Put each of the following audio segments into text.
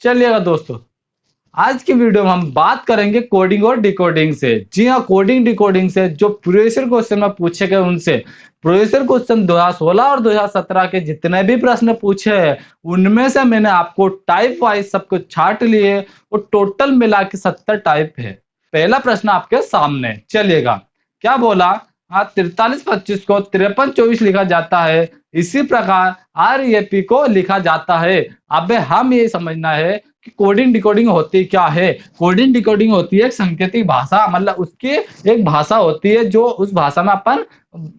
चलिएगा दोस्तों, आज की वीडियो में हम बात करेंगे कोडिंग और डिकोडिंग से। जी हाँ, कोडिंग डिकोडिंग से जो प्रीवियस क्वेश्चन में पूछे गए उनसे। प्रीवियस क्वेश्चन 2016 और 2017 के जितने भी प्रश्न पूछे हैं उनमें से मैंने आपको टाइप वाइज सब कुछ छाट लिए और टोटल मिला के 70 टाइप है। पहला प्रश्न आपके सामने, चलिएगा। क्या बोला? हाँ, 4325 को 5324 लिखा जाता है, इसी प्रकार REP को लिखा जाता है। अब हम ये समझना है कि कोडिंग डिकोडिंग होती क्या है। कोडिंग डिकोडिंग होती है एक सांकेतिक भाषा, मतलब उसकी एक भाषा होती है जो उस भाषा में अपन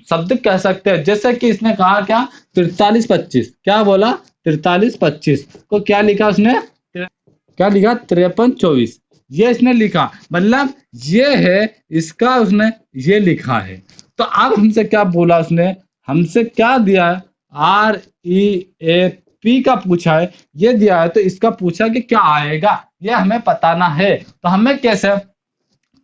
शब्द कह सकते हैं। जैसे कि इसने कहा क्या, 4325, क्या बोला? 4325 को क्या लिखा उसने? क्या लिखा? 5324, ये इसने लिखा, मतलब ये है इसका, उसने ये लिखा है। तो अब हमसे क्या बोला उसने? हमसे क्या दिया है? REP का पूछा है, ये दिया है, तो इसका पूछा कि क्या आएगा, ये हमें बताना है। तो हमें कैसे?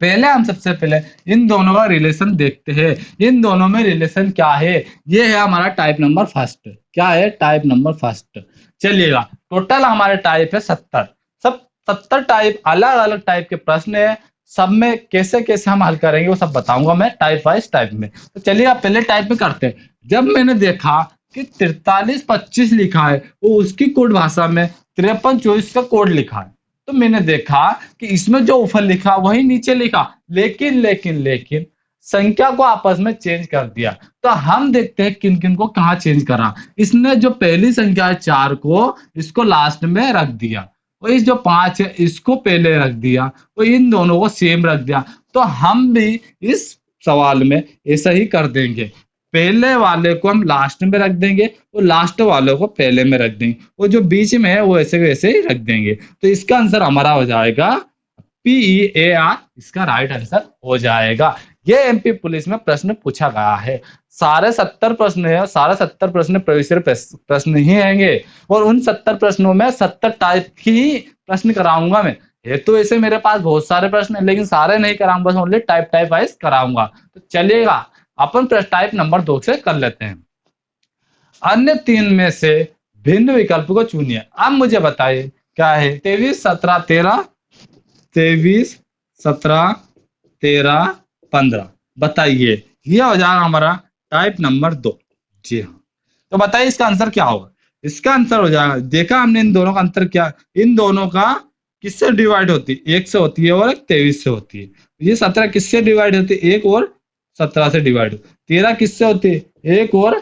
पहले हम सबसे पहले इन दोनों का रिलेशन देखते हैं। इन दोनों में रिलेशन क्या है? ये है हमारा टाइप नंबर फर्स्ट। क्या है? Type number first. चलिएगा, टोटल हमारे टाइप है 70। सब 70 टाइप, अलग अलग टाइप के प्रश्न है। सब में कैसे कैसे हम हल करेंगे वो सब बताऊंगा मैं टाइप वाइज टाइप में। तो चलिए आप पहले टाइप में करते हैं। जब मैंने देखा कि 4325 लिखा है, वो उसकी कोड भाषा में 5324 का कोड लिखा है, तो मैंने देखा कि इसमें जो ऊपर लिखा वही नीचे लिखा, लेकिन संख्या को आपस में चेंज कर दिया। तो हम देखते हैं किन किन को कहाँ चेंज करा। इसने जो पहली संख्या है 4 को, इसको लास्ट में रख दिया, और इस जो 5 है इसको पहले रख दिया, और इन दोनों को सेम रख दिया। तो हम भी इस सवाल में ऐसा ही कर देंगे, पहले वाले को हम लास्ट में रख देंगे और लास्ट वाले को पहले में रख देंगे, और जो बीच में है वो ऐसे वैसे ही रख देंगे। तो इसका आंसर हमारा हो जाएगा PEAR, इसका राइट आंसर हो जाएगा। ये MP पुलिस में प्रश्न पूछा गया है। सारे 70 प्रश्न है, सारे 70 प्रश्न प्रीवियस प्रश्न ही रहेंगे, और उन 70 प्रश्नों में 70 टाइप की ही प्रश्न कराऊंगा मैं। ये तो ऐसे मेरे पास बहुत सारे प्रश्न है, लेकिन सारे नहीं कराऊंगा, बस ओनली टाइप वाइज कराऊंगा। तो चलिएगा अपन टाइप नंबर 2 से कर लेते हैं। अन्य 3 में से भिन्न विकल्प को चुनिए। अब मुझे बताइए क्या है? 23 17 13, 23 17 13 15, बताइए ये हो जाएगा हमारा टाइप नंबर 2। जी हाँ, तो बताइए इसका आंसर क्या होगा? इसका आंसर हो जाएगा, देखा हमने इन दोनों का अंतर क्या, इन दोनों का किससे डिवाइड होती है? 1 से होती है और एक 23 से होती है। ये 17 किससे डिवाइड होती है? 1 और 17 से डिवाइड। 13 किससे होती है? 1 और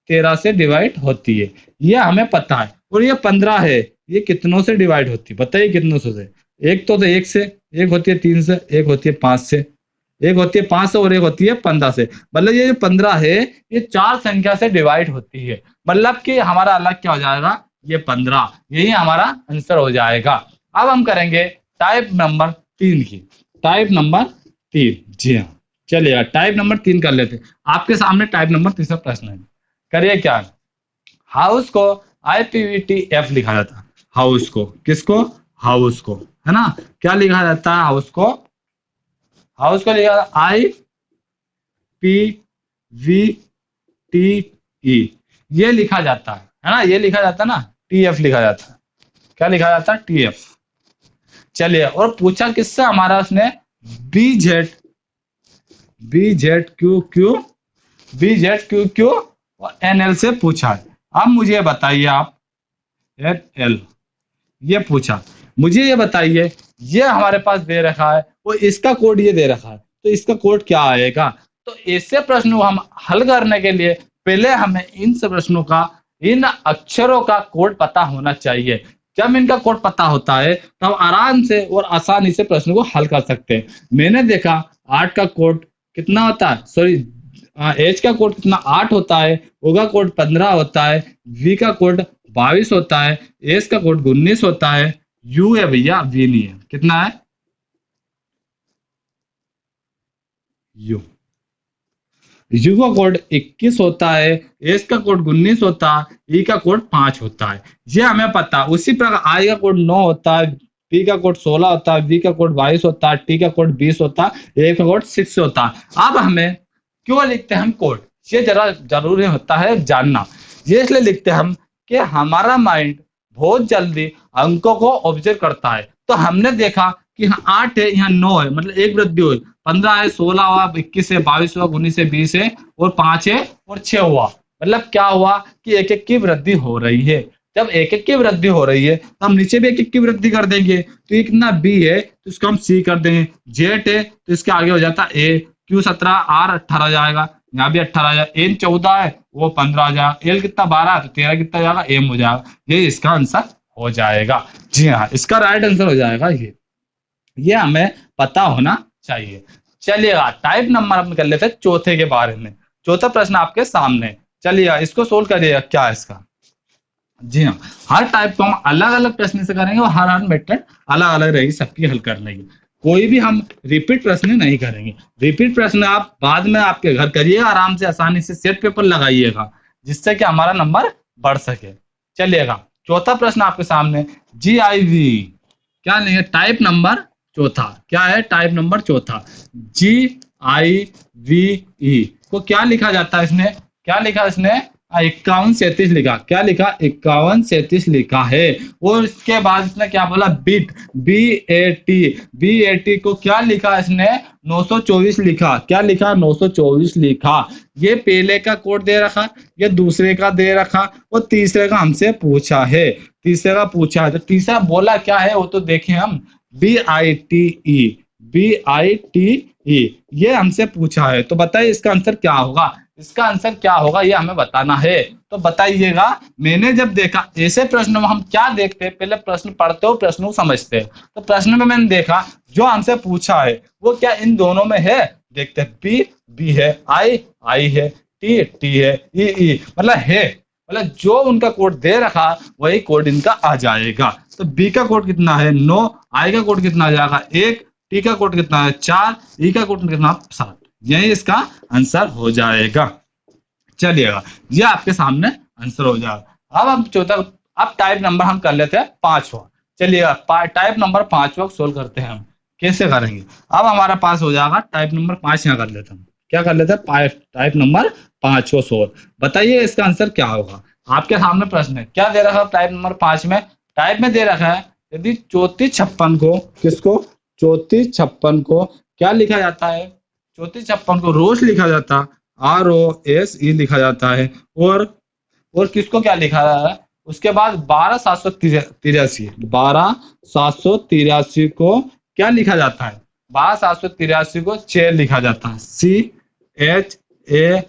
13 से डिवाइड होती है, ये हमें पता है। और ये 15 है, ये कितनों से डिवाइड होती है? बताइए कितनों से? एक तो 1 से, एक होती है 3 से, एक होती है 5 से, एक होती है 5 से, और एक होती है 15 से। मतलब ये जो 15 है ये 4 संख्या से डिवाइड होती है, मतलब कि हमारा अलग क्या हो जाएगा? ये 15, यही हमारा आंसर हो जाएगा। अब हम करेंगे टाइप नंबर 3 की। टाइप नंबर 3, जी हाँ, चलिए टाइप नंबर 3 कर लेते हैं। आपके सामने टाइप नंबर 3 प्रश्न है, करिए क्या। हाउस को IPVTF लिखा जाता है। हाउस को, किसको? हाउस को, है ना? क्या लिखा जाता है हाउस को? हाउस को लिखा IPVTE, ये लिखा जाता है ना? ये लिखा जाता है ना, TF लिखा जाता है। क्या लिखा जाता है? TF। चलिए, और पूछा किससे हमारा उसने? BZQQ और NL से पूछा है। अब मुझे बताइए आप, NL ये पूछा, मुझे ये बताइए, ये हमारे पास दे रखा है और इसका कोड ये दे रखा है, तो इसका कोड क्या आएगा? तो ऐसे प्रश्नों को हम हल करने के लिए पहले हमें इन सब प्रश्नों का, इन अक्षरों का कोड पता होना चाहिए। जब इनका कोड पता होता है तो हम आराम से और आसानी से प्रश्नों को हल कर सकते हैं। मैंने देखा 8 का कोड कितना होता है, सॉरी H का कोड कितना? 8 होता है, O का कोड 15 होता है, V का कोड 22 होता है, S का कोड 19 होता है, U है भैया, V नहीं है। कितना है? U का कोड 21 होता है, S का कोड 19 होता है, E का कोड 5 होता है, ये हमें पता। उसी प्रकार I का कोड 9 होता है, P का कोड 16 होता है, V का कोड 22 होता है, T का कोड 20 होता है, A का कोड 6 होता है। अब हमें क्यों लिखते हैं हम कोड, ये जरा जरूरी होता है जानना। ये इसलिए लिखते हैं हम कि हमारा माइंड बहुत जल्दी अंकों को ऑब्जर्व करता है। तो हमने देखा कि यहाँ 8 है, यहाँ 9 है, मतलब एक वृद्धि हुई, 15 है, 16 हुआ, 21 है, 22 हुआ, 19 है, 20 है, और 5 है, और 6 हुआ। मतलब क्या हुआ कि एक एक की वृद्धि हो रही है। जब एक एक की वृद्धि हो रही है तो हम नीचे भी एक एक की वृद्धि कर देंगे। तो ये कितना बी है तो इसको हम सी कर देंगे, जेड है तो इसके आगे हो जाता है ए, क्यू 17, आर 18 हो जाएगा, यहाँ भी 18 आ जाएगा, एन 14 है वो 15 आ जाएगा, एल कितना 12 है तो 13 कितना जाएगा, एम हो जाएगा। ये इसका आंसर हो जाएगा। जी हाँ, इसका राइट आंसर हो जाएगा ये हमें पता होना चाहिए। चलिएगा टाइप नंबर हम कर लेते हैं चौथे के बारे में। चौथा प्रश्न आपके सामने, चलिएगा इसको सोल्व करिएगा क्या है इसका। जी हाँ, हर टाइप को हम अलग अलग प्रश्न से करेंगे और हर मेथड अलग अलग रहेगी सबकी हल करने की। कोई भी हम रिपीट प्रश्न नहीं करेंगे। रिपीट प्रश्न आप बाद में आपके घर करिएगा, आराम से आसानी से सेट पेपर लगाइएगा, जिससे कि हमारा नंबर बढ़ सके। चलिएगा चौथा प्रश्न आपके सामने, GIV क्या नहीं है, टाइप नंबर चौथा क्या है, टाइप नंबर चौथा GIVE को क्या लिखा जाता है, इसने क्या लिखा, इसने 5137 लिखा, क्या लिखा 5137 लिखा है। और इसके बाद इसने क्या बोला, बिट BAT को क्या लिखा इसने 924 लिखा, क्या लिखा 924 लिखा। ये पहले का कोड दे रखा, ये दूसरे का दे रखा, और तीसरे का हमसे पूछा है, तीसरे का पूछा है। तो तीसरा बोला क्या है वो तो देखें हम, BITE ये हमसे पूछा है। तो बताइए इसका आंसर क्या होगा, इसका आंसर क्या होगा ये हमें बताना है। तो बताइएगा, मैंने जब देखा ऐसे प्रश्नों में हम क्या देखते हैं, पहले प्रश्न पढ़ते हो प्रश्न को समझते हैं। तो प्रश्न में मैंने देखा जो हमसे पूछा है वो क्या इन दोनों में है, देखते हैं, बी है, आई है, टी है, ई मतलब है, मतलब जो उनका कोड दे रखा वही कोड इनका आ जाएगा। तो बी का कोड कितना है 9, आई का कोड कितना आ जाएगा 1, टी का कोड कितना है 4, ई का कोड कितना 7। यही इसका आंसर हो जाएगा। चलिएगा ये आपके सामने आंसर हो जाएगा। अब हम चौथा, अब टाइप नंबर हम कर लेते हैं 5वां। चलिएगा टाइप नंबर 5वां सोल्व करते हैं हम, कैसे करेंगे। अब हमारा पास हो जाएगा टाइप नंबर 5, यहाँ कर लेते हैं, क्या कर लेते हैं, टाइप नंबर 5 को सोल्व। बताइए इसका आंसर क्या होगा। आपके सामने प्रश्न है, क्या दे रखा है टाइप नंबर 5 में, टाइप में दे रखा है यदि 3456 को, किसको 3456 को क्या लिखा जाता है, 3456 को रोज लिखा जाता, ROSE लिखा जाता है, और किसको क्या लिखा रहा है, उसके बाद 12783 को क्या लिखा जाता है, 12783 को 6 लिखा जाता है, CHAIR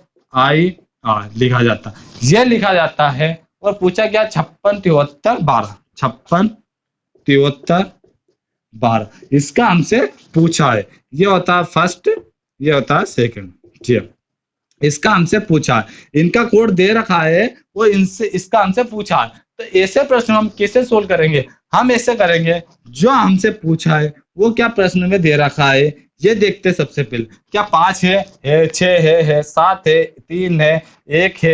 लिखा जाता है, ये लिखा जाता है। और पूछा क्या 567312 इसका हमसे पूछा है। ये होता है फर्स्ट, ये होता है सेकंड। जी इसका हमसे पूछा है, इनका कोड दे रखा है, वो इनसे इसका हमसे पूछा है। तो ऐसे प्रश्न हम कैसे सोल्व करेंगे, हम ऐसे करेंगे, जो हमसे पूछा है वो क्या प्रश्न में दे रखा है ये देखते सबसे पहले। क्या 5 है 6 है 7 है 3 है 1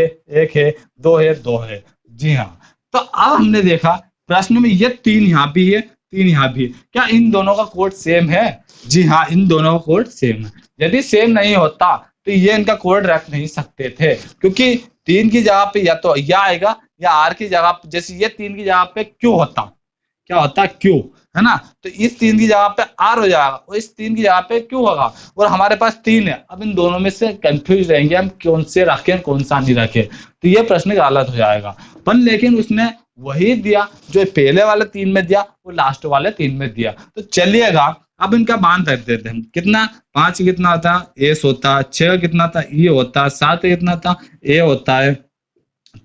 है 2 है 2 है। जी हाँ, तो अब हमने देखा प्रश्न में ये 3 यहाँ भी है 3 यहाँ भी है, क्या इन दोनों का कोड सेम है। जी हाँ, इन दोनों का कोड सेम है। यदि सेम नहीं होता तो ये इनका कोड रख नहीं सकते थे, क्योंकि 3 की जगह पे या तो या आएगा या आर की जगह पे, जैसे ये 3 की जगह पे क्यू होता, क्या होता क्यू है ना, तो इस 3 की जगह पे आर हो जाएगा और इस 3 की जगह पे क्यू होगा। और हमारे पास 3 है, अब इन दोनों में से कंफ्यूज रहेंगे हम कौन से रखें कौन सा नहीं रखें, तो ये प्रश्न गलत हो जाएगा। पर लेकिन उसने वही दिया जो पहले वाले 3 में दिया वो लास्ट वाले 3 में दिया। तो चलिएगा अब इनका मान रख देते हैं, कितना 5 कितना होता है एस होता, 6 कितना था ई होता, 7 कितना था ए होता है,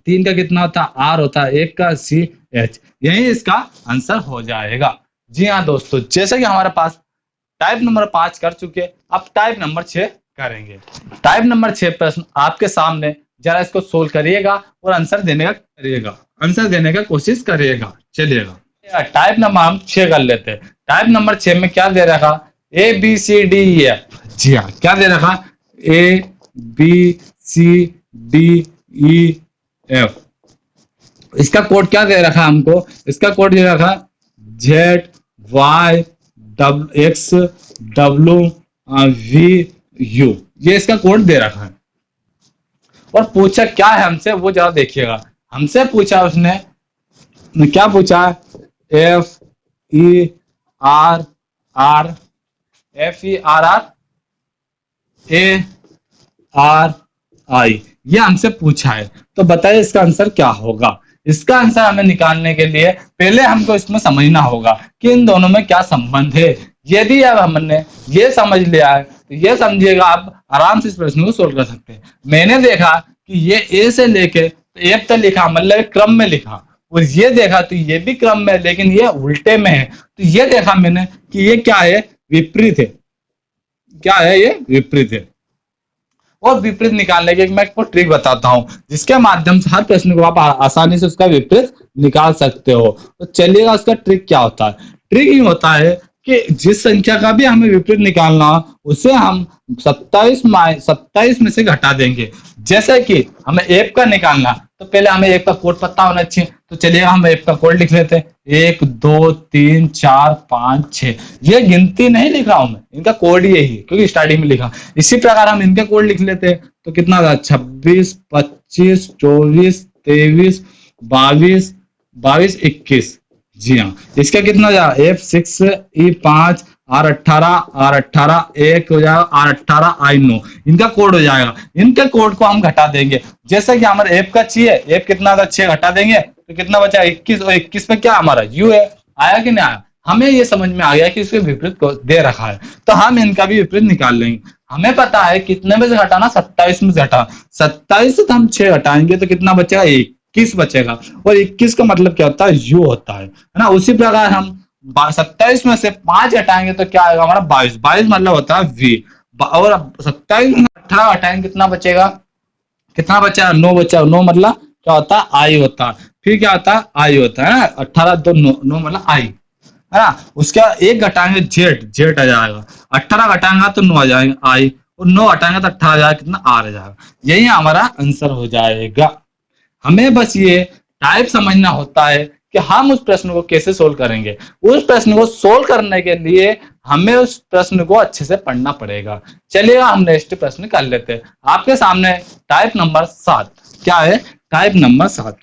3 का कितना होता आर होता है, 1 का सी एच। यही इसका आंसर हो जाएगा। जी हाँ दोस्तों, जैसे कि हमारे पास टाइप नंबर 5 कर चुके, अब टाइप नंबर 6 करेंगे। टाइप नंबर 6 प्रश्न आपके सामने, जरा इसको सोल्व करिएगा और आंसर देने का कोशिश करिएगा। चलिएगा टाइप नंबर हम 6 कर लेते हैं। टाइप नंबर 6 में क्या दे रखा, ABCDEF। जी हाँ, क्या दे रखा ABCDEF। इसका कोड क्या दे रखा हमको, इसका कोड दे रखा ZYXWVU, ये इसका कोड दे रखा है। और पूछा क्या है हमसे वो जरा देखिएगा, हमसे पूछा उसने क्या पूछा है? F-E-R-R, FERRARI, ये हमसे पूछा है। तो बताइए इसका आंसर क्या होगा? इसका आंसर हमें निकालने के लिए पहले हमको इसमें समझना होगा कि इन दोनों में क्या संबंध है। यदि अब हमने ये समझ लिया है तो ये समझिएगा आप आराम से इस प्रश्न को सोल्व कर सकते हैं। मैंने देखा कि ये ए से लेके एफ तक लिखा, मतलब क्रम में लिखा, और ये देखा तो ये भी क्रम में, लेकिन ये उल्टे में है। तो ये देखा मैंने कि ये क्या है? विपरीत है। क्या है? ये विपरीत है। और विपरीत निकालने के मैं आपको ट्रिक बताता हूं, जिसके माध्यम से हर प्रश्न को आप आसानी से उसका विपरीत निकाल सकते हो। तो चलिएगा उसका ट्रिक क्या होता है। ट्रिक ये होता है कि जिस संख्या का भी हमें विपरीत निकालना हो उसे हम 27 में से घटा देंगे। जैसे कि हमें एफ का निकालना, तो पहले हमें एफ का कोड पता होना चाहिए। तो चलिए हम एफ का कोड लिख लेते हैं। 1 2 3 4 5 6। ये गिनती नहीं लिख रहा हूं मैं, इनका कोड यही है क्योंकि स्टार्टिंग में लिखा। इसी प्रकार हम इनके कोड लिख लेते हैं। तो कितना था? 26 25 24 23 22 21। जी हाँ, इसका कितना जाएगा? F6E5 R18 1 हो जाएगा, R18 I9, इनका कोड हो जाएगा। इनके कोड को हम घटा देंगे। जैसे कि हमारे एफ का 6 है, एफ कितना था? 6 घटा देंगे तो कितना बचा? 21, और 21 में क्या हमारा यू है। आया कि नहीं आया? हमें ये समझ में आ गया कि इसके विपरीत को दे रखा है, तो हम इनका भी विपरीत निकाल लेंगे। हमें पता है कितने में से घटाना? 27 में से घटा। 27 से हम 6 घटाएंगे तो कितना बचेगा? 21 बचेगा। और 21 का मतलब क्या होता है? यू होता है ना। उसी प्रकार हम 27 में से 5 घटाएंगे तो क्या आएगा हमारा? 22। 22 मतलब होता है वी। और 27 में 18 घटाएंगे कितना बचेगा? कितना बचा? 9 बचा। 9 मतलब क्या होता है? आई होता है। फिर क्या होता है? आई होता है ना। 18 2 9 मतलब आई, है ना। उसके बाद 1 घटाएंगे जेड, जेड आ जाएगा। 18 घटाएंगे तो 9 आ जाएगा आई, और 9 घटाएंगे तो 18 आ जाएगा, कितना? आर आ जाएगा। यही हमारा आंसर हो जाएगा। हमें बस ये टाइप समझना होता है कि हम उस प्रश्न को कैसे सोल्व करेंगे। उस प्रश्न को सोल्व करने के लिए हमें उस प्रश्न को अच्छे से पढ़ना पड़ेगा। चलिए हम नेक्स्ट प्रश्न कर लेते हैं। आपके सामने टाइप नंबर 7। क्या है? Type number 7।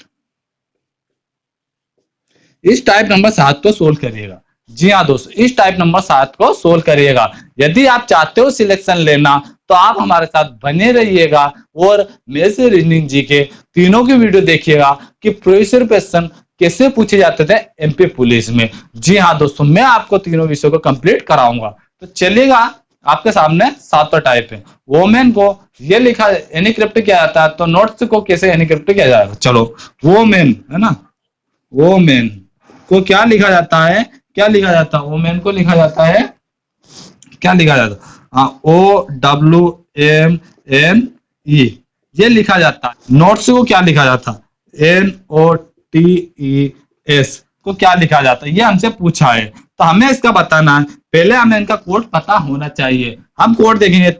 इस टाइप नंबर 7 को सोल्व करिएगा। जी हाँ दोस्तों, इस टाइप नंबर 7 को सोल्व करिएगा। यदि आप चाहते हो सिलेक्शन लेना तो आप हमारे साथ बने रहिएगा और मेरे से रीजनिंग जी के तीनों की वीडियो देखिएगा कि प्रीवियस क्वेश्चन कैसे पूछे जाते थे एमपी पुलिस में। जी हाँ दोस्तों, मैं आपको तीनों विषयों को कंप्लीट कराऊंगा। तो चलिएगा, आपके सामने 7वां टाइप है। वोमेन को ये लिखा एनक्रिप्ट किया जाता है, तो नोट्स को कैसे एनक्रिप्ट किया जाएगा? चलो, वोमेन है ना, वोमेन को क्या लिखा जाता है? क्या लिखा जाता है? वोमेन को लिखा जाता है, क्या लिखा जाता है? OWMNE, ये लिखा जाता है। नोट्स को क्या लिखा जाता है? NOTES को क्या लिखा जाता है? ये हमसे पूछा है, तो हमें इसका बताना है। पहले हमें इनका कोड पता होना चाहिए। हम कोड देखेंगे।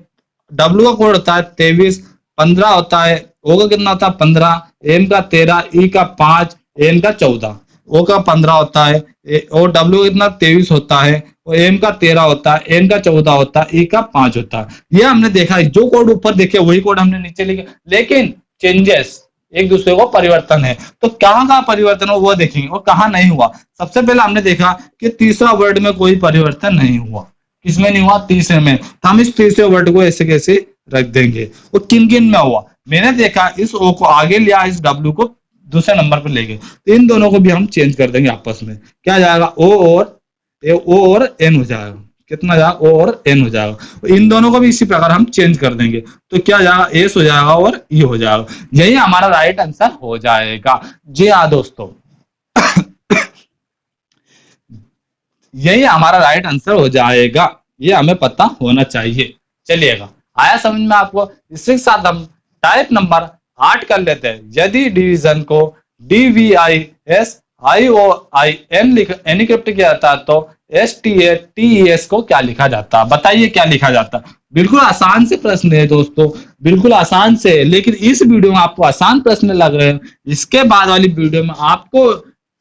W का कोड होता है 23, 15 होता है, O का कितना होता है? 15, M का 13, E का 5, N का 14, O का 15 होता है, और W कितना? 23 होता है, और M का 13 होता है, N का 14 होता है, E का 5 होता है। ये हमने देखा है। जो कोड ऊपर देखे वही कोड हमने नीचे लिखे, लेकिन चेंजेस एक दूसरे को परिवर्तन है। तो कहाँ कहाँ परिवर्तन हो वो देखेंगे, और कहाँ नहीं हुआ। सबसे पहले हमने देखा कि तीसरा वर्ड में कोई परिवर्तन नहीं हुआ। किसमें नहीं हुआ? तीसरे में। तो हम इस तीसरे वर्ड को ऐसे कैसे रख देंगे, और किन किन में हुआ। मैंने देखा इस O को आगे लिया, इस W को दूसरे नंबर पर ले गए, तो इन दोनों को भी हम चेंज कर देंगे आपस में। क्या जाएगा? O और N हो जाएगा। कितना जाएगा? O और N हो जाएगा। इन दोनों को भी इसी प्रकार हम चेंज कर देंगे, तो क्या जाएगा? S हो जाएगा और E हो जाएगा। यही हमारा राइट आंसर हो जाएगा। जी हाँ दोस्तों, यही हमारा राइट आंसर हो जाएगा। ये हमें पता होना चाहिए। चलिएगा, आया समझ में आपको? इसके साथ हम टाइप नंबर 8 कर लेते हैं। यदि डिवीजन को DVISIOIN एनक्रिप्ट किया जाता है तो STATES को क्या लिखा जाता है? बताइए क्या लिखा जाता है? बिल्कुल आसान से प्रश्न है दोस्तों, बिल्कुल आसान से। लेकिन इस वीडियो में आपको आसान प्रश्न लग रहे हैं, इसके बाद वाली वीडियो में आपको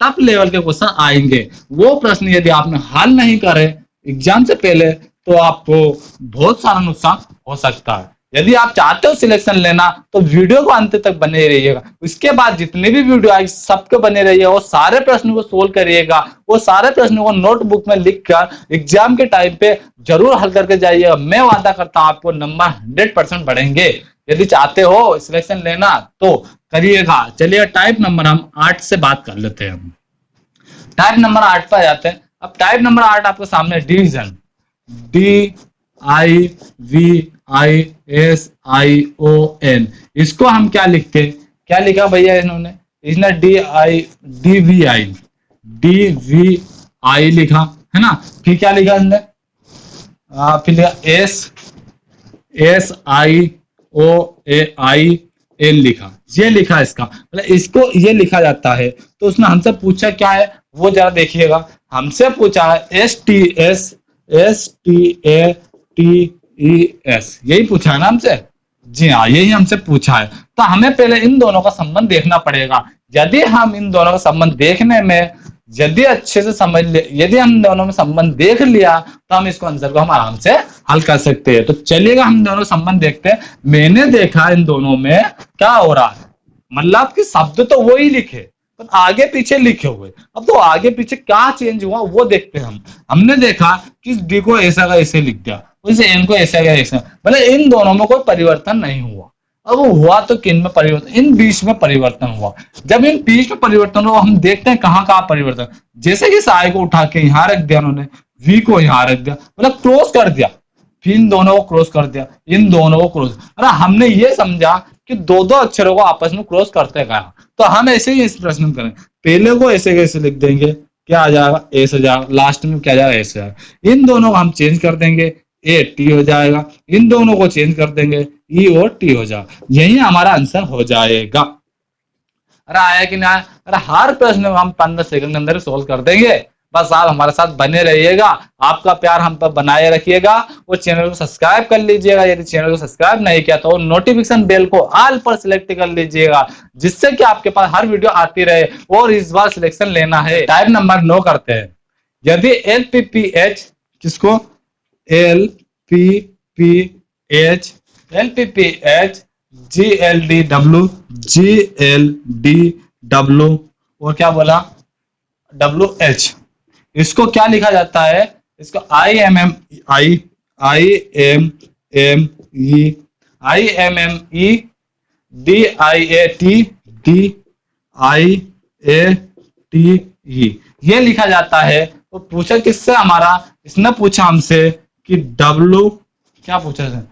टफ लेवल के क्वेश्चन आएंगे। वो प्रश्न यदि आपने हल नहीं करे एग्जाम से पहले तो आपको बहुत सारा नुकसान हो सकता है। यदि आप चाहते हो सिलेक्शन लेना तो वीडियो को अंत तक बने रहिएगा। उसके बाद जितने भी वीडियो आए सबके बने रहिएगा, वो सारे प्रश्नों को सोल्व करिएगा, वो सारे प्रश्नों को नोटबुक में लिखकर एग्जाम के टाइम पे जरूर हल करके जाइएगा। मैं वादा करता हूँ आपको नंबर 100% बढ़ेंगे। यदि चाहते हो सिलेक्शन लेना तो करिएगा। चलिए टाइप नंबर हम 8 से बात कर लेते हैं। हम टाइप नंबर 8 पर जाते हैं। अब टाइप नंबर 8 आपके सामने डिवीजन, DIVISION, इसको हम क्या लिखते हैं, क्या लिखा भैया इन्होंने, इसने DVI लिखा है ना। फिर क्या लिखा इसने, फिर लिखा SIOAIN लिखा, ये लिखा इसका मतलब इसको ये लिखा जाता है। तो उसने हमसे पूछा क्या है वो जरा देखिएगा। हमसे पूछा है STATES, यही पूछा है ना हमसे। जी हाँ, यही हमसे पूछा है। तो हमें पहले इन दोनों का संबंध देखना पड़ेगा। यदि हम इन दोनों का संबंध देखने में यदि अच्छे से समझ ले, यदि हम दोनों में संबंध देख लिया तो हम इसको आंसर को हम आराम से हल कर सकते हैं। तो चलिएगा हम दोनों संबंध देखते हैं। मैंने देखा इन दोनों में क्या हो रहा है, मतलब कि शब्द तो वो ही लिखे पर आगे पीछे लिखे हुए। अब तो आगे पीछे क्या चेंज हुआ वो देखते हैं हम। हमने देखा कि डी को ऐसा का ऐसे लिख दिया, वैसे एन को ऐसा का ऐसा, मतलब इन दोनों में कोई परिवर्तन नहीं हुआ। अब हुआ तो किन में परिवर्तन, इन बीच में परिवर्तन हुआ। जब इन बीच में परिवर्तन हुआ हम देखते हैं कहाँ कहाँ परिवर्तन। जैसे कि साई को उठा के यहाँ रख दिया उन्होंने, वी को यहाँ रख दिया, मतलब क्रॉस कर दिया, फिर इन दोनों को क्रॉस कर दिया, इन दोनों को क्रॉस। अरे हमने ये समझा कि दो दो अक्षरों को आपस में क्रॉस करते गया। तो हम ऐसे ही इस प्रश्न में करें, पहले को ऐसे कैसे लिख देंगे, क्या आ जाएगा ऐसे जाएगा, लास्ट में क्या जाएगा ऐसे जाएगा। इन दोनों को हम चेंज कर देंगे, ए टी हो जाएगा, इन दोनों को चेंज कर देंगे, ई और टी हो जाएगा। यही हमारा आंसर हो जाएगा। अरे आया कि नहीं, अरे हर प्रश्न हम 15 सेकंड के अंदर सोल्व कर देंगे। बस आप हमारे साथ बने रहिएगा, आपका प्यार हम पर बनाए रखिएगा और चैनल को सब्सक्राइब कर लीजिएगा। यदि चैनल को सब्सक्राइब नहीं किया तो नोटिफिकेशन बेल को ऑल पर सिलेक्ट कर लीजिएगा, जिससे कि आपके पास हर वीडियो आती रहे। और इस बार सिलेक्शन लेना है। टाइप नंबर 9 करते हैं। यदि LPPH, किसको, LPPH GLDW और क्या बोला WH, इसको क्या लिखा जाता है, इसको IMME DIATE ये लिखा जाता है। तो पूछा किससे हमारा, इसने पूछा हमसे कि W, क्या पूछा है,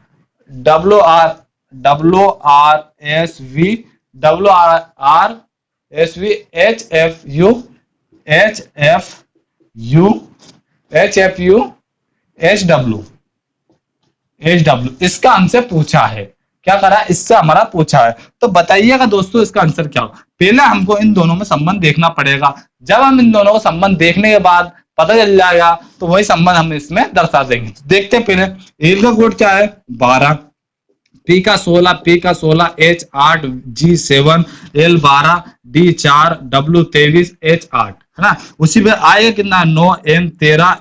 HW इसका हमसे पूछा है। क्या करा, इससे हमारा पूछा है। तो बताइएगा दोस्तों इसका आंसर क्या हो। पहले हमको इन दोनों में संबंध देखना पड़ेगा। जब हम इन दोनों को संबंध देखने के बाद पता चल जाएगा तो वही संबंध हम इसमें दर्शा देंगे। देखते हैं पहले एल का कोड क्या है 12, पी का 16, H 8, G 7, L 12, D 4, W 23, H 8 है ना। उसी पे आएगा कितना 9, M 13,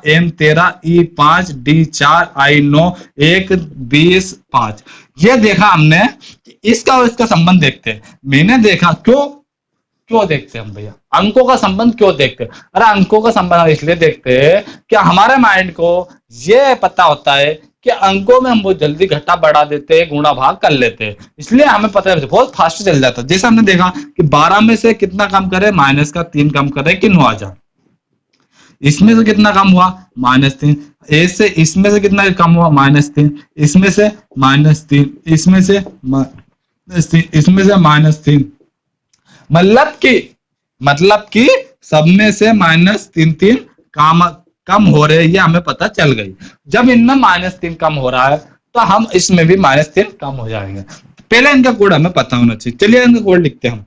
E 5, D 4, I 9, 1 20 5। ये देखा हमने। इसका और इसका संबंध देखते हैं। मैंने देखा क्यों देखते हैं हम भैया, अंकों का संबंध क्यों देखते हैं। अरे अंकों का संबंध इसलिए देखते हैं कि हमारे माइंड को ये पता होता है कि अंकों में हम बहुत जल्दी घटा बढ़ा देते हैं, गुणा भाग कर लेते हैं, इसलिए हमें पता है बहुत फास्ट चल जाता है। जैसे हमने देखा कि 12 में से कितना कम करे, माइनस का 3 कम करे कि 9 आ जाए। इसमें से कितना कम हुआ -3, ए से इसमें से कितना कम हुआ -3, इसमें से -3, इसमें से -3, इसमें से -3, मतलब कि सब में से -3 कम हो रहे, ये हमें पता चल गई। जब इनमें -3 कम हो रहा है तो हम इसमें भी -3 कम हो जाएंगे। पहले इनका कोड हमें पता होना चाहिए। चलिए इनका कोड लिखते हैं हम।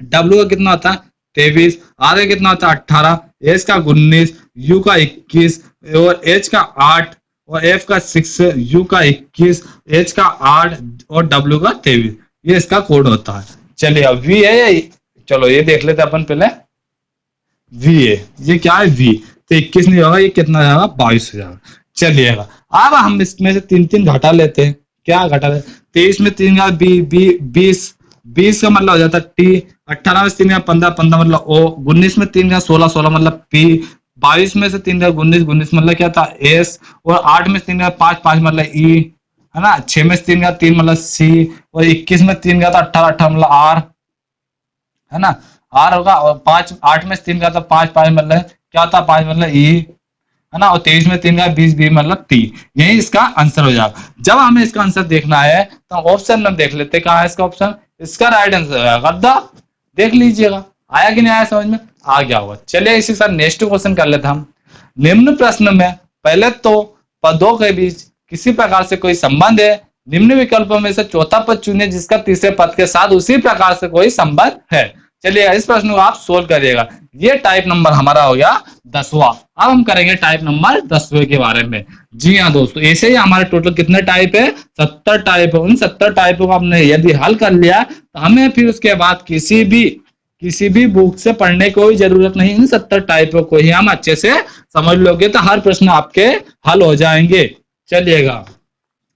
W का कितना होता है 23, R का कितना होता है 18, S का 19, U का 21 और H का 8 और F का 6, U का 21, H का 8 और W का 23। ये इसका कोड होता है। चलिए अब V है, चलो ये देख लेते अपन पहले। V है, ये क्या है V, तो 21 नहीं होगा, ये कितना जाएगा 22 हो जाएगा। चलिएगा अब हम इसमें से 3 घटा लेते हैं। क्या घटा है? 23 में 3 का बी, बी 20, 20 का मतलब हो जाता है टी, 18 में 3 का 15, 15 मतलब ओ, 19 में 3 का 16, 16 मतलब पी, 22 में से 3 का 19, 19 मतलब क्या था एस, और 8 में 3 का 5, 5 मतलब ई, है ना, 6 में 3 का 3 मतलब सी, और 21 में 3 का था 18, 18 मतलब आर, है ना, आर होगा, और 5, 8 में 3 का था 5, 5 मतलब क्या था 5 मतलब ई, है ना, और 23 में 3 का 20, 20 मतलब टी। यही इसका आंसर हो जाएगा। जब हमें इसका आंसर देखना है तो ऑप्शन में देख लेते कहाँ है इसका ऑप्शन। इसका राइट आंसर है गद्दा। देख लीजिएगा आया कि नहीं आया समझ में, आ गया होगा। चलिए इसी के साथ नेक्स्ट क्वेश्चन कर लेते हम। निम्न प्रश्न में पहले तो पदों के बीच किसी प्रकार से कोई संबंध है, निम्न विकल्पों में से चौथा पद चुनिए जिसका तीसरे पद के साथ उसी प्रकार से कोई संबंध है। चलिए इस प्रश्न को आप सोल्व करिएगा। ये टाइप नंबर हमारा हो गया 10वां। अब हम करेंगे टाइप नंबर 10वें के बारे में। जी हाँ दोस्तों, ऐसे ही हमारे टोटल कितने टाइप है, 70 टाइप है। उन 70 टाइपों को हमने यदि हल कर लिया तो हमें फिर उसके बाद किसी भी बुक से पढ़ने की कोई जरूरत नहीं। इन 70 टाइपों को ही हम अच्छे से समझ लोगे तो हर प्रश्न आपके हल हो जाएंगे। चलिएगा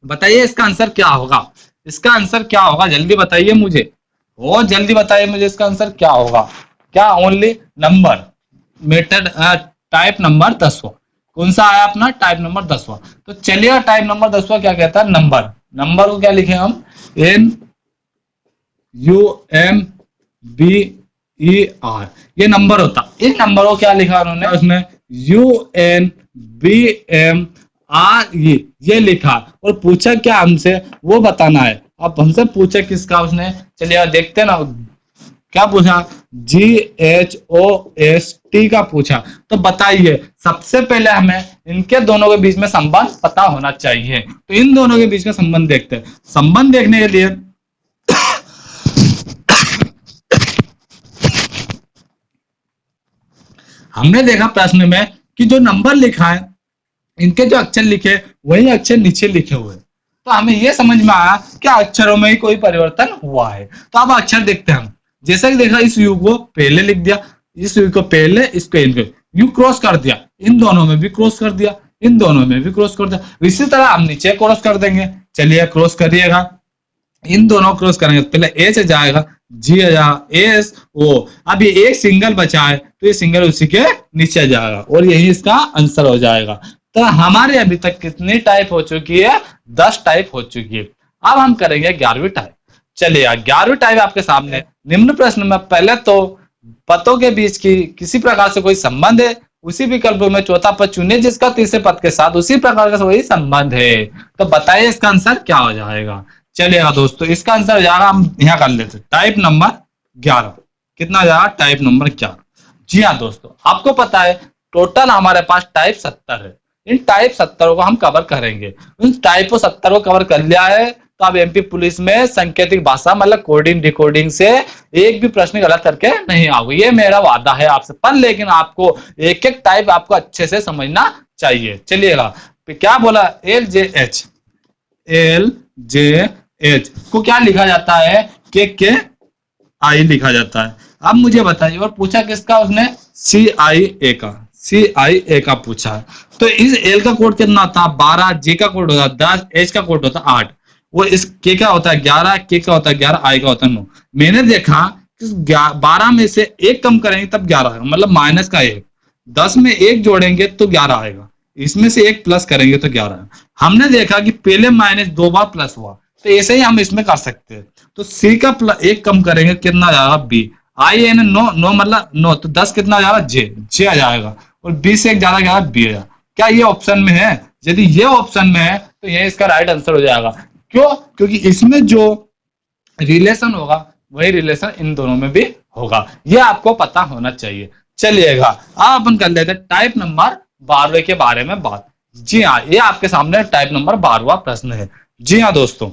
बताइए इसका आंसर क्या होगा। इसका आंसर क्या होगा जल्दी बताइए मुझे, बहुत जल्दी बताइए मुझे इसका आंसर क्या होगा। क्या only number method type number 10वां कौन सा आया अपना टाइप नंबर 10वां। तो चलिए टाइप नंबर 10वां क्या कहता है, नंबर। नंबर को क्या लिखे हम, N U M B E R, ये नंबर होता। इस नंबर को क्या लिखा उन्होंने उसमें, U N B M R ये लिखा, और पूछा क्या हमसे वो बताना है। अब हमसे पूछा किसका उसने, चलिए देखते हैं ना क्या पूछा, GHOST का पूछा। तो बताइए सबसे पहले हमें इनके दोनों के बीच में संबंध पता होना चाहिए। तो इन दोनों के बीच में संबंध देखते हैं। संबंध देखने के लिए हमने देखा प्रश्न में कि जो नंबर लिखा है इनके जो अक्षर लिखे वही अक्षर नीचे लिखे हुए, तो हमें यह समझ में आया कि अक्षरों में ही कोई परिवर्तन हुआ है। तो अब अक्षर देखते हैं हम। जैसा कि देखा इस यू को पहले लिख दिया, इस यू को पहले, इसको इनको यू क्रॉस कर दिया, इन दोनों में भी क्रॉस कर दिया, इन दोनों में भी क्रॉस कर दिया। इसी तरह हम नीचे क्रॉस कर देंगे। चलिए क्रॉस करिएगा, इन दोनों क्रॉस करेंगे, पहले एच जाएगा, जी आ जाएगा, एस ओ। अब ये एक सिंगल बचा है तो ये सिंगल उसी के नीचे जाएगा और यही इसका आंसर हो जाएगा। तो हमारे अभी तक कितनी टाइप हो चुकी है, 10 टाइप हो चुकी है। अब हम करेंगे 11वीं टाइप। चलिए 11वीं टाइप आपके सामने। निम्न प्रश्न में पहले तो पदों के बीच की किसी प्रकार से कोई संबंध है, उसी विकल्प में चौथा पद चुनिए जिसका तीसरे पद के साथ उसी प्रकार का कोई संबंध है। तो बताइए इसका आंसर क्या हो जाएगा। चलिएगा दोस्तों इसका आंसर हो जाएगा, हम यहाँ कर लेते टाइप नंबर 11। कितना हो जाएगा, टाइप नंबर 11। जी हाँ दोस्तों, आपको पता है टोटल हमारे पास टाइप 70 है। इन टाइप 70 को हम कवर करेंगे। इन टाइप 70 को कवर कर लिया है तो अब एमपी पुलिस में सांकेतिक भाषा मतलब कोडिंग डिकोडिंग से एक भी प्रश्न गलत करके नहीं आओगे, ये मेरा वादा है आपसे। पर लेकिन आपको एक एक टाइप आपको अच्छे से समझना चाहिए। चलिएगा क्या बोला, LJH को क्या लिखा जाता है, के आई लिखा जाता है। अब मुझे बताइए, और पूछा किसका उसने, CIA का पूछा है। तो इस एल का कोड कितना होता, 12, जे का कोड होता 10, एच का कोड होता 8, वो इस के का होता है 11, के का होता है 11, आई का होता है 9। मैंने देखा कि 12 में से एक कम करेंगे तब 11 आएगा, मतलब माइनस का 1। 10 में एक जोड़ेंगे तो 11 आएगा, इसमें से एक प्लस करेंगे तो 11 आएगा। हमने देखा कि पहले माइनस 2 बार प्लस हुआ, तो ऐसे ही हम इसमें कर सकते हैं। तो सी का एक कम करेंगे कितना जाएगा, बी। आई एन 9 मतलब 9, तो 10 कितना जाएगा, जे आ जाएगा, और बी से एक ज्यादा क्या है, बी आ जाएगा। क्या ये ऑप्शन में है, यदि ये ऑप्शन में है तो ये इसका राइट आंसर हो जाएगा। क्यों, क्योंकि इसमें जो रिलेशन होगा वही रिलेशन इन दोनों में भी होगा, ये आपको पता होना चाहिए। चलिएगा अब अपन कर लेते हैं टाइप नंबर 12 के बारे में बात। जी हाँ, ये आपके सामने टाइप नंबर 12वां प्रश्न है। जी हाँ दोस्तों,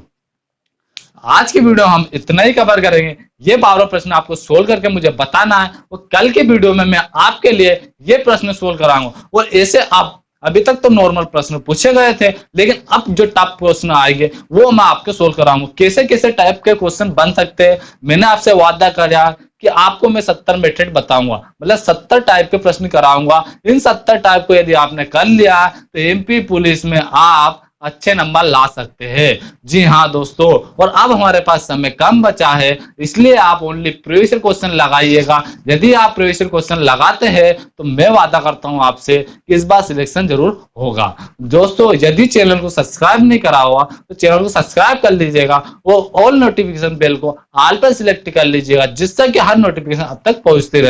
आज की वीडियो हम इतना ही कवर करेंगे। ये 12 प्रश्न आपको सोल्व करके मुझे बताना है, और कल के वीडियो में मैं आपके लिए ये प्रश्न सोल्व कराऊंगा। और ऐसे आप अभी तक तो नॉर्मल प्रश्न पूछे गए थे, लेकिन अब जो टफ प्रश्न आएंगे वो मैं आपको सोल्व कराऊंगा। कैसे कैसे टाइप के क्वेश्चन बन सकते हैं, मैंने आपसे वादा किया कि आपको मैं 70 मेथड बताऊंगा, मतलब 70 टाइप के प्रश्न कराऊंगा। इन 70 टाइप को यदि आपने कर लिया तो एमपी पुलिस में आप अच्छे नंबर ला सकते हैं। जी हाँ दोस्तों, और अब हमारे पास समय कम बचा है, इसलिए आप ओनली प्रीवियस क्वेश्चन लगाइएगा। यदि आप प्रीवियस क्वेश्चन लगाते हैं तो मैं वादा करता हूं आपसे कि इस बार सिलेक्शन जरूर होगा। दोस्तों यदि चैनल को सब्सक्राइब नहीं करा हुआ तो चैनल को सब्सक्राइब कर लीजिएगा, वो ऑल नोटिफिकेशन बेल को ऑल पर सिलेक्ट कर लीजिएगा, जिससे कि हर नोटिफिकेशन अब तक पहुंचती रहे।